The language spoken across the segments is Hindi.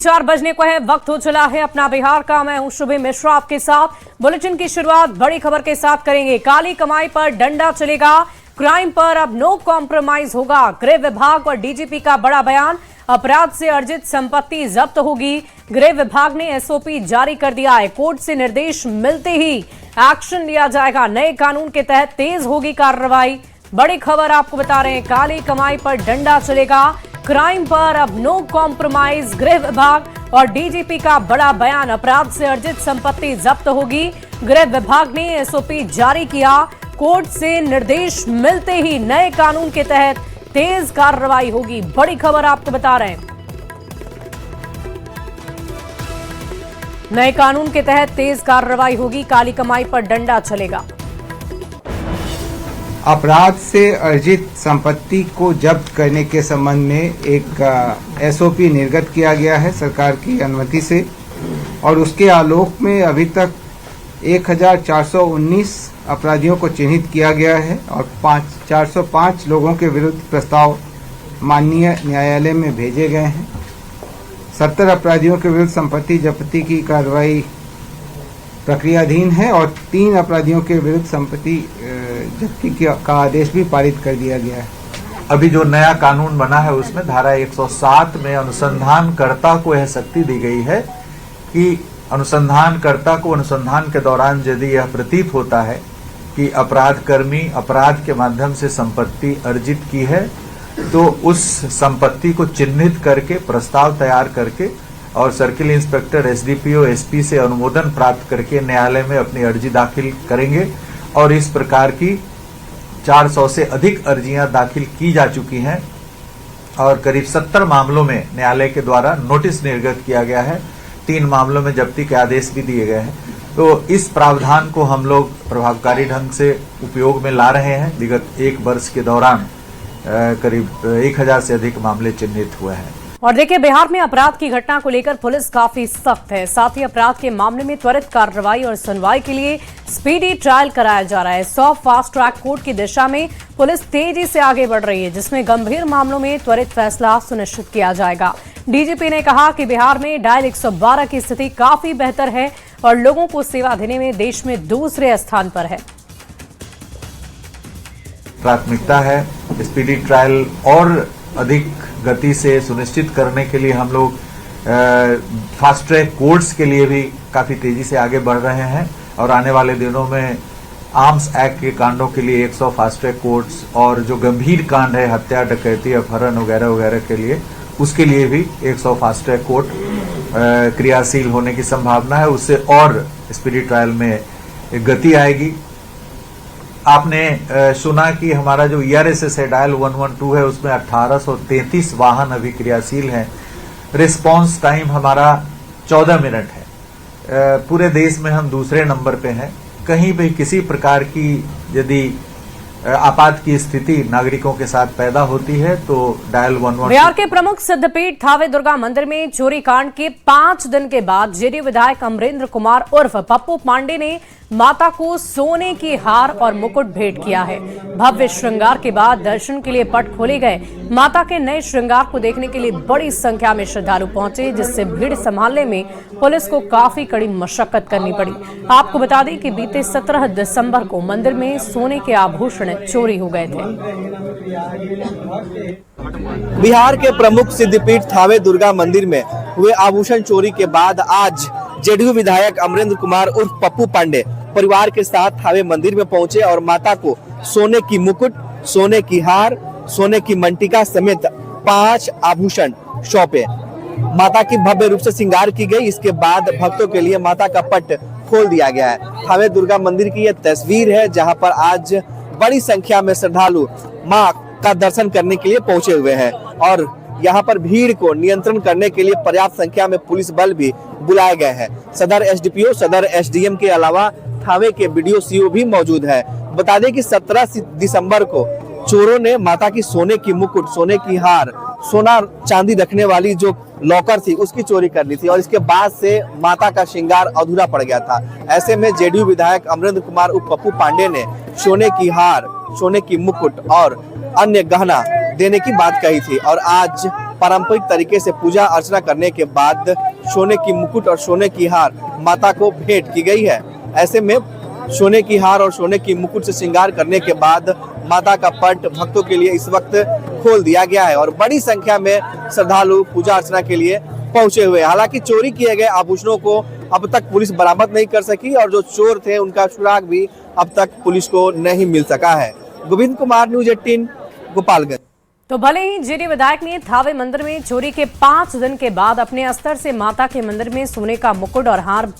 4 बजने को है, वक्त हो चला है अपना बिहार का। मैं हूं शुभी मिश्रा आपके साथ। बुलेटिन की शुरुआत बड़ी खबर के साथ करेंगे। काली कमाई पर डंडा चलेगा, क्राइम पर अब नो कॉम्प्रोमाइज होगा। गृह विभाग और डीजीपी का बड़ा बयान, अपराध से अर्जित संपत्ति जब्त होगी। गृह विभाग ने एसओपी जारी कर दिया है, कोर्ट से निर्देश मिलते ही एक्शन लिया जाएगा। नए कानून के तहत तेज होगी कार्रवाई। बड़ी खबर आपको बता रहे हैं, काली कमाई पर डंडा चलेगा, क्राइम पर अब नो कॉम्प्रोमाइज। गृह विभाग और डीजीपी का बड़ा बयान, अपराध से अर्जित संपत्ति जब्त होगी। गृह विभाग ने एसओपी जारी किया, कोर्ट से निर्देश मिलते ही नए कानून के तहत तेज कार्रवाई होगी। बड़ी खबर आपको बता रहे हैं, नए कानून के तहत तेज कार्रवाई होगी, काली कमाई पर डंडा चलेगा। अपराध से अर्जित संपत्ति को जब्त करने के संबंध में एक एसओपी निर्गत किया गया है सरकार की अनुमति से, और उसके आलोक में अभी तक 1419 अपराधियों को चिन्हित किया गया है और 405 लोगों के विरुद्ध प्रस्ताव माननीय न्यायालय में भेजे गए हैं। 70 अपराधियों के विरुद्ध संपत्ति जब्ती की कार्रवाई प्रक्रियाधीन है और 3 अपराधियों के विरुद्ध संपत्ति जब्ती का आदेश भी पारित कर दिया गया है। अभी जो नया कानून बना है उसमें धारा 107 में अनुसंधानकर्ता को यह शक्ति दी गई है कि अनुसंधानकर्ता को अनुसंधान के दौरान यदि यह प्रतीत होता है कि अपराधकर्मी अपराध के माध्यम से संपत्ति अर्जित की है, तो उस संपत्ति को चिन्हित करके प्रस्ताव तैयार करके और सर्किल इंस्पेक्टर, एसडीपीओ, एसपी से अनुमोदन प्राप्त करके न्यायालय में अपनी अर्जी दाखिल करेंगे। और इस प्रकार की 400 से अधिक अर्जियां दाखिल की जा चुकी हैं और करीब 70 मामलों में न्यायालय के द्वारा नोटिस निर्गत किया गया है। 3 मामलों में जब्ती के आदेश भी दिए गए हैं। तो इस प्रावधान को हम लोग प्रभावकारी ढंग से उपयोग में ला रहे हैं। विगत 1 वर्ष के दौरान करीब 1000 से अधिक मामले चिन्हित हुए हैं। और देखिए, बिहार में अपराध की घटना को लेकर पुलिस काफी सख्त है। साथ ही अपराध के मामले में त्वरित कार्रवाई और सुनवाई के लिए स्पीडी ट्रायल कराया जा रहा है। 100 फास्ट ट्रैक कोर्ट की दिशा में पुलिस तेजी से आगे बढ़ रही है, जिसमें गंभीर मामलों में त्वरित फैसला सुनिश्चित किया जाएगा। डीजीपी ने कहा कि बिहार में डायल 112 की स्थिति काफी बेहतर है और लोगों को सेवा देने में देश में दूसरे स्थान पर है। प्राथमिकता है स्पीडी ट्रायल और अधिक गति से सुनिश्चित करने के लिए हम लोग फास्ट ट्रैक कोर्ट्स के लिए भी काफी तेजी से आगे बढ़ रहे हैं और आने वाले दिनों में आर्म्स एक्ट के कांडों के लिए 100 फास्ट ट्रैक कोर्ट्स और जो गंभीर कांड है हत्या, डकैती, अपहरण वगैरह वगैरह के लिए, उसके लिए भी 100 फास्ट ट्रैक कोर्ट क्रियाशील होने की संभावना है। उससे और स्पीडी ट्रायल में गति आएगी। आपने सुना कि हमारा जो ERSS है, डायल 112 है, उसमें 1833 वाहन अभी क्रियाशील हैं। रिस्पांस टाइम हमारा 14 मिनट है। पूरे देश में हम दूसरे नंबर पे हैं। कहीं भी किसी प्रकार की यदि आपात की स्थिति नागरिकों के साथ पैदा होती है तो डायल 112। बिहार के प्रमुख सिद्धपीठ थावे दुर्गा मंदिर में चोरी कांड के 5 दिन के बाद जेडीयू विधायक अमरेंद्र कुमार उर्फ पप्पू पांडे ने माता को सोने की हार और मुकुट भेंट किया है। भव्य श्रृंगार के बाद दर्शन के लिए पट खोले गए। माता के नए श्रृंगार को देखने के लिए बड़ी संख्या में श्रद्धालु पहुंचे, जिससे भीड़ संभालने में पुलिस को काफी कड़ी मशक्कत करनी पड़ी। आपको बता दें कि बीते 17 दिसंबर को मंदिर में सोने के आभूषण चोरी हो गए थे। बिहार के प्रमुख सिद्धपीठ थावे दुर्गा मंदिर में हुए आभूषण चोरी के बाद आज जेडीयू विधायक अमरेंद्र कुमार उर्फ पप्पू पांडे परिवार के साथ थावे मंदिर में पहुंचे और माता को सोने की मुकुट, सोने की हार, सोने की मंटिका समेत 5 आभूषण सौंपे। माता की भव्य रूप से श्रृंगार की गई। इसके बाद भक्तों के लिए माता का पट खोल दिया गया है। थावे दुर्गा मंदिर की यह तस्वीर है, जहां पर आज बड़ी संख्या में श्रद्धालु मां का दर्शन करने के लिए पहुंचे हुए हैं और यहाँ पर भीड़ को नियंत्रण करने के लिए पर्याप्त संख्या में पुलिस बल भी बुलाए गए हैं। सदर एसडीपीओ, सदर एसडीएम के अलावा थावे के बीडीओ सीओ भी मौजूद है। बता दें कि 17 दिसंबर को चोरों ने माता की सोने की मुकुट, सोने की हार, सोना चांदी रखने वाली जो लॉकर थी उसकी चोरी कर ली थी और इसके बाद से माता का श्रृंगार अधूरा पड़ गया था। ऐसे में जेडीयू विधायक अमरेंद्र कुमार उर्फ पप्पू पांडे ने सोने की हार, सोने की मुकुट और अन्य गहना देने की बात कही थी और आज पारंपरिक तरीके से पूजा अर्चना करने के बाद सोने की मुकुट और सोने की हार माता को भेंट की गई है। ऐसे में सोने की हार और सोने की मुकुट से श्रृंगार करने के बाद माता का पट भक्तों के लिए इस वक्त खोल दिया गया है और बड़ी संख्या में श्रद्धालु पूजा अर्चना के लिए पहुंचे हुए। हालांकि चोरी किए गए आभूषणों को अब तक पुलिस बरामद नहीं कर सकी और जो चोर थे उनका सुराग भी अब तक पुलिस को नहीं मिल सका है। गोविंद कुमार, न्यूज़ 18, गोपालगंज। तो भले ही जेडी विधायक ने थावे मंदिर में चोरी के 5 दिन के बाद अपने स्तर से माता के मंदिर में सोने का मुकुट और हार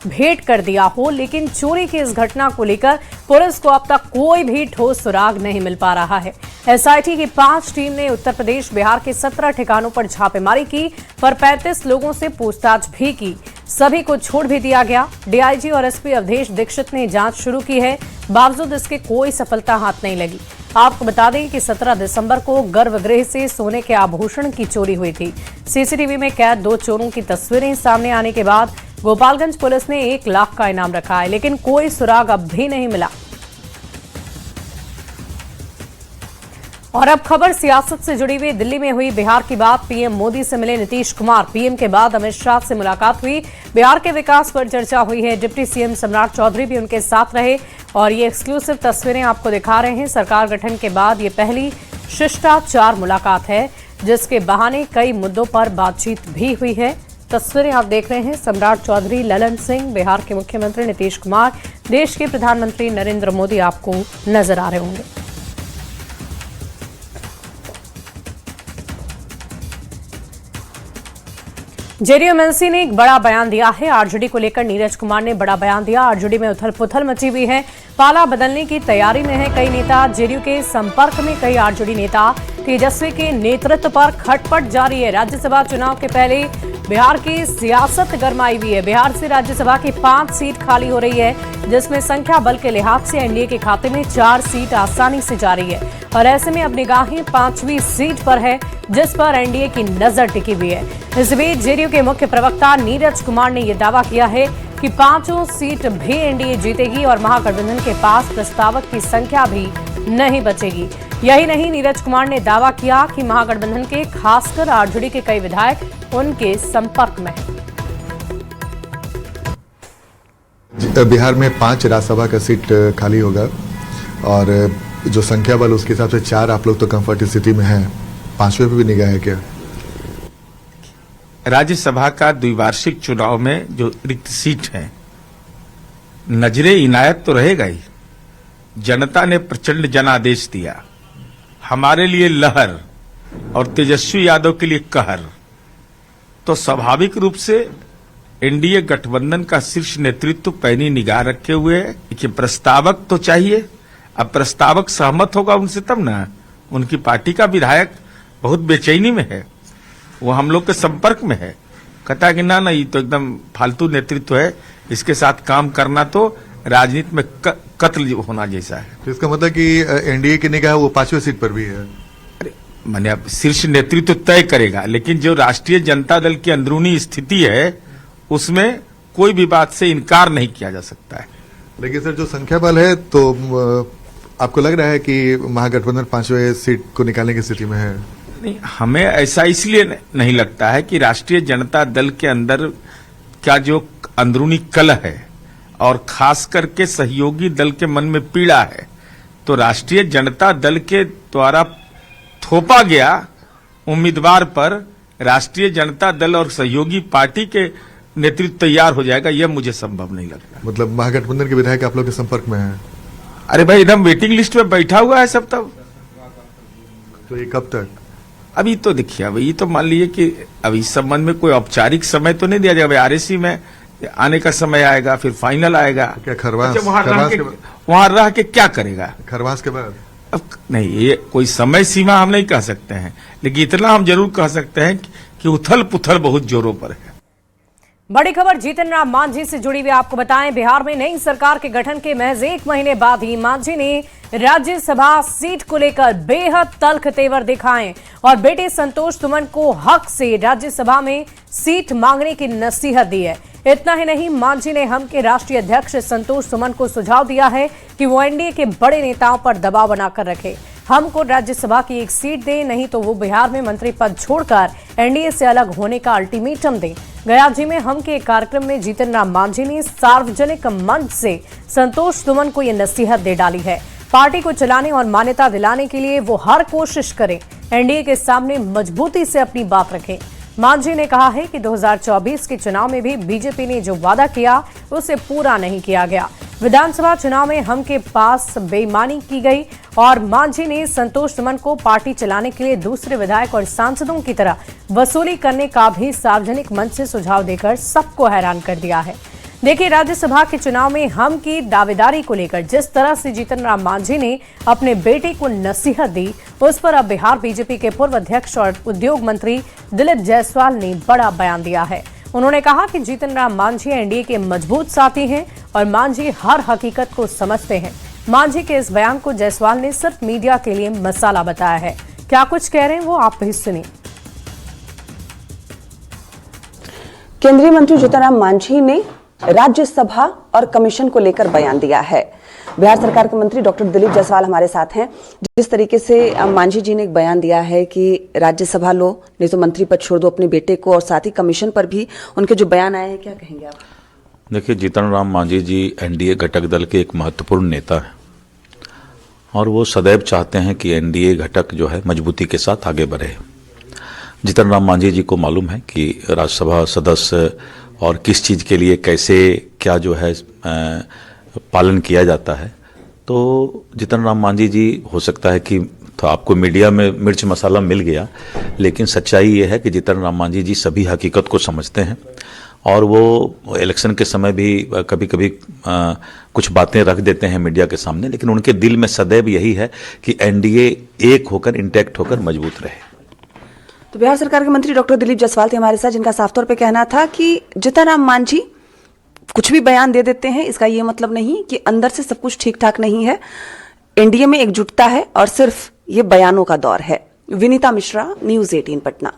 भेंट कर दिया हो, लेकिन चोरी की इस घटना को लेकर पुलिस को अब तक कोई भी ठोस सुराग नहीं मिल पा रहा है। एसआईटी की 5 टीम ने उत्तर प्रदेश, बिहार के 17 ठिकानों पर छापेमारी की, पर 35 लोगों से पूछताछ भी की। सभी को छोड़ भी दिया गया। डीआईजी और एसपी अवधेश दीक्षित ने जांच शुरू की है, बावजूद इसके कोई सफलता हाथ नहीं लगी। आपको बता दें कि 17 दिसंबर को गर्भगृह से सोने के आभूषण की चोरी हुई थी। सीसीटीवी में कैद 2 चोरों की तस्वीरें सामने आने के बाद गोपालगंज पुलिस ने 1 लाख का इनाम रखा है, लेकिन कोई सुराग अब भी नहीं मिला। और अब खबर सियासत से जुड़ी हुई। दिल्ली में हुई बिहार की बात। पीएम मोदी से मिले नीतीश कुमार। पीएम के बाद अमित शाह से मुलाकात हुई। बिहार के विकास पर चर्चा हुई है। डिप्टी सीएम सम्राट चौधरी भी उनके साथ रहे और ये एक्सक्लूसिव तस्वीरें आपको दिखा रहे हैं। सरकार गठन के बाद ये पहली शिष्टाचार मुलाकात है, जिसके बहाने कई मुद्दों पर बातचीत भी हुई है। तस्वीरें आप देख रहे हैं। सम्राट चौधरी, ललन सिंह, बिहार के मुख्यमंत्री नीतीश कुमार, देश के प्रधानमंत्री नरेंद्र मोदी आपको नजर आ रहे होंगे। जेडीयू-एमएनसी ने एक बड़ा बयान दिया है। आरजेडी को लेकर नीरज कुमार ने बड़ा बयान दिया। आरजेडी में उथल पुथल मची हुई है, पाला बदलने की तैयारी में है कई नेता। जेडीयू के संपर्क में कई आरजेडी नेता। तेजस्वी के नेतृत्व पर खटपट जारी है। राज्यसभा चुनाव के पहले बिहार की सियासत गरमाई हुई है। बिहार से राज्यसभा की 5 सीट खाली हो रही है, जिसमें संख्या बल के लिहाज से एनडीए के खाते में 4 सीट आसानी से जा रही है और ऐसे में अब निगाहें 5वीं सीट पर है, जिस पर एनडीए की नजर टिकी हुई है। इस बीच जेडीयू के मुख्य प्रवक्ता नीरज कुमार ने यह दावा किया है कि 5 सीट भी एनडीए जीतेगी और महागठबंधन के पास प्रस्तावक की संख्या भी नहीं बचेगी। यही नहीं, नीरज कुमार ने दावा किया कि महागठबंधन के खासकर आरजेडी के कई विधायक उनके संपर्क में हैं। बिहार में 5 राज्यसभा का सीट खाली होगा और जो संख्या बल उसके हिसाब से 4 आप लोग तो कंफर्ट स्थिति में हैं। 5वें पे भी निगाह है क्या? राज्यसभा का द्विवार्षिक चुनाव में जो रिक्त सीट है, नजरे इनायत तो रहेगा ही। जनता ने प्रचंड जनादेश दिया, हमारे लिए लहर और तेजस्वी यादव के लिए कहर। तो स्वाभाविक रूप से एनडीए गठबंधन का शीर्ष नेतृत्व पैनी निगाह रखे हुए है कि प्रस्तावक तो चाहिए। अब प्रस्तावक सहमत होगा उनसे तब ना। उनकी पार्टी का विधायक बहुत बेचैनी में है, वो हम लोग के संपर्क में है। कहता है कि ना ये तो एकदम फालतू नेतृत्व है, इसके साथ काम करना तो राजनीति में कत्ल होना जैसा है। तो इसका मतलब कि एनडीए की निगाह वो 5वें सीट पर भी है। अरे माने अब शीर्ष नेतृत्व तय करेगा, लेकिन जो राष्ट्रीय जनता दल की अंदरूनी स्थिति है उसमें कोई भी बात से इनकार नहीं किया जा सकता है। लेकिन सर जो संख्या बल है तो आपको लग रहा है कि महागठबंधन 5वें सीट को निकालने की स्थिति में है? नहीं, हमें ऐसा इसलिए नहीं लगता है कि राष्ट्रीय जनता दल के अंदर क्या जो अंदरूनी कलह है और खास करके सहयोगी दल के मन में पीड़ा है, तो राष्ट्रीय जनता दल के द्वारा थोपा गया उम्मीदवार पर राष्ट्रीय जनता दल और सहयोगी पार्टी के नेतृत्व तैयार हो जाएगा, यह मुझे संभव नहीं लगता। मतलब महागठबंधन के विधायक आप लोग के संपर्क में है? अरे भाई एकदम वेटिंग लिस्ट में बैठा हुआ है सब। तब तो ये कब तक? अभी तो देखिए, अभी ये तो मान लीजिए कि अभी इस संबंध में कोई औपचारिक समय तो नहीं दिया जाएगा। आरएसी में आने का समय आएगा, फिर फाइनल आएगा। क्या खरवास? अच्छा, वहां रह के क्या करेगा? खरवास के बाद? अब नहीं, ये कोई समय सीमा हम नहीं कह सकते हैं, लेकिन इतना हम जरूर कह सकते हैं कि उथल पुथल बहुत जोरों पर है। बड़ी खबर जीतन राम मांझी से जुड़ी हुई आपको बताएं। बिहार में नई सरकार के गठन के महज 1 महीने बाद ही मांझी ने राज्यसभा सीट को लेकर बेहद तल्ख तेवर दिखाए और बेटे संतोष सुमन को हक से राज्यसभा में सीट मांगने की नसीहत दी है। इतना ही नहीं, मांझी ने हम के राष्ट्रीय अध्यक्ष संतोष सुमन को सुझाव दिया है कि वो एनडीए के बड़े नेताओं पर दबाव बनाकर रखे। हमको राज्यसभा की एक सीट दे, नहीं तो वो बिहार में मंत्री पद छोड़कर एनडीए से अलग होने का अल्टीमेटम दे। गया जी में हम के एक कार्यक्रम में जीतन राम मांझी ने सार्वजनिक मंच से संतोष सुमन को ये नसीहत दे डाली है। पार्टी को चलाने और मान्यता दिलाने के लिए वो हर कोशिश करें, एनडीए के सामने मजबूती से अपनी बात रखें। मांझी ने कहा है कि 2024 के चुनाव में भी बीजेपी ने जो वादा किया उसे पूरा नहीं किया गया। विधानसभा चुनाव में हम के पास बेईमानी की गई और मांझी ने संतोष सुमन को पार्टी चलाने के लिए दूसरे विधायक और सांसदों की तरह वसूली करने का भी सार्वजनिक मंच से सुझाव देकर सबको हैरान कर दिया है। देखिए, राज्यसभा के चुनाव में हम की दावेदारी को लेकर जिस तरह से जीतन राम मांझी ने अपने बेटे को नसीहत दी, उस पर अब बिहार बीजेपी के पूर्व अध्यक्ष और उद्योग मंत्री दिलीप जायसवाल ने बड़ा बयान दिया है। उन्होंने कहा कि जीतन राम मांझी एनडीए के मजबूत साथी हैं और मांझी हर हकीकत को समझते हैं। मांझी के इस बयान को जायसवाल ने सिर्फ मीडिया के लिए मसाला बताया है। क्या कुछ कह रहे हैं वो आप भी सुनिए। केंद्रीय मंत्री जीतन राम मांझी ने राज्यसभा और कमीशन को लेकर बयान दिया है। बिहार सरकार के मंत्री डॉक्टर दिलीप जायसवाल हमारे साथ हैं। जिस तरीके से मांझी जी ने एक बयान दिया है कि राज्यसभा लो, नहीं तो मंत्री पद छोड़ दो अपने बेटे को, और साथ ही कमीशन पर भी उनके जो बयान आए हैं, क्या कहेंगे आप? देखिए, जीतन राम मांझी जी एनडीए घटक दल के एक महत्वपूर्ण नेता हैं और वो सदैव चाहते हैं कि एनडीए घटक जो है मजबूती के साथ आगे बढ़े। जीतन राम मांझी जी को मालूम है कि राज्यसभा सदस्य और किस चीज़ के लिए कैसे क्या जो है पालन किया जाता है। तो जीतन राम मांझी जी, हो सकता है कि तो आपको मीडिया में मिर्च मसाला मिल गया, लेकिन सच्चाई ये है कि जीतन राम मांझी जी सभी हकीकत को समझते हैं और वो इलेक्शन के समय भी कभी कभी कुछ बातें रख देते हैं मीडिया के सामने, लेकिन उनके दिल में सदैव यही है कि एनडीए एक होकर, इंटैक्ट होकर मजबूत रहे। तो बिहार सरकार के मंत्री डॉक्टर दिलीप जायसवाल थे हमारे साथ, जिनका साफ तौर पे कहना था कि जीतन राम मांझी कुछ भी बयान दे देते हैं, इसका ये मतलब नहीं कि अंदर से सब कुछ ठीक ठाक नहीं है। एनडीए में एकजुटता है और सिर्फ ये बयानों का दौर है। विनीता मिश्रा, न्यूज़ 18 पटना।